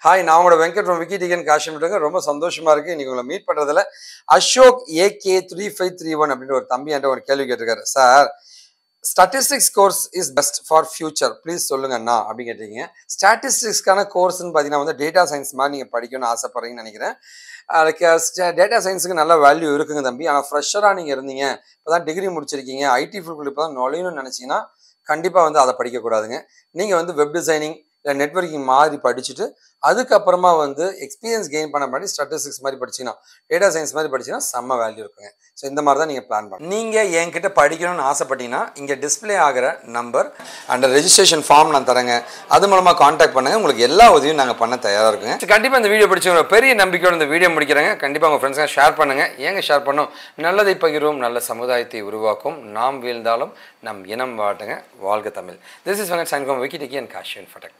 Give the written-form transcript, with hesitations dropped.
Hi, நான் உங்களோட Venkat from WikiTech and KaaShiv InfoTech. ரொம்ப சந்தோஷமா இருக்கு இன்னைக்கு உங்களை மீட் பண்றதுல. அசோக் AK3531 அப்படின்ற ஒரு தம்பி என்கிட்ட ஒரு கேள்வி கேட்டிருக்காரு. Sir, statistics course is best for future please சொல்லுங்க அண்ணா அப்படின்னு கேட்டீங்க. ஸ்டாட்டிஸ்டிக்ஸ்க்கான கோர்ஸ்ன்னு பார்த்தீங்கன்னா வந்து டேட்டா சயின்ஸ் மாதிரி நீங்கள் படிக்கணும்னு ஆசைப்படுறீங்கன்னு நினைக்கிறேன். அதுக்கு டேட்டா சயின்ஸுக்கு நல்ல வேல்யூ இருக்குங்க தம்பி. ஆனால் ஃப்ரெஷராக நீங்கள் இருந்தீங்க, இப்போ தான் டிகிரி முடிச்சிருக்கீங்க, ஐடி ஃபீல்டுக்குள்ள இப்போ தான் நுழையணும்னு நினச்சிங்கன்னா கண்டிப்பாக வந்து அதை படிக்கக்கூடாதுங்க. நீங்கள் வந்து வெப் டிசைனிங் இல்லை நெட்வொர்க்கிங் மாதிரி படிச்சுட்டு அதுக்கப்புறமா வந்து எக்ஸ்பீரியன்ஸ் கெயின் பண்ண மாதிரி ஸ்டாட்டிஸ்டிக்ஸ் மாதிரி படிச்சிங்கன்னா டேட்டா சயின்ஸ் மாதிரி படிச்சிங்கன்னா செம்ம வேல்யூ இருக்குங்க. ஸோ இந்த மாதிரி தான் நீங்கள் பிளான் பண்ணணும். நீங்கள் என்கிட்ட படிக்கணும்னு ஆசைப்பட்டீங்கன்னா இங்கே டிஸ்பிளே ஆகிற நம்பர் அண்ட் ரெஜிஸ்ட்ரேஷன் ஃபார்ம் நான் தரேங்க. அது மூலமாக காண்டாக்ட் பண்ணுங்கள். உங்களுக்கு எல்லா உதவியும் நாங்கள் பண்ண தயாராக இருக்குங்க. கண்டிப்பாக இந்த வீடியோ பிடிச்சவங்க பெரிய நம்பிக்கையோட இந்த வீடியோ முடிக்கிறேங்க. கண்டிப்பாக உங்கள் ஃப்ரெண்ட்ஸுங்க ஷேர் பண்ணுங்கள். ஏங்க ஷேர் பண்ணோம்? நல்லதை பகிர்வோம், நல்ல சமுதாயத்தை உருவாக்கும். நாம் வீழ்ந்தாலும் நம் இனம் வாட்டுங்க. வாழ்க Tamil. This is Venkat sign from WikiTech and KaaShiv InfoTech.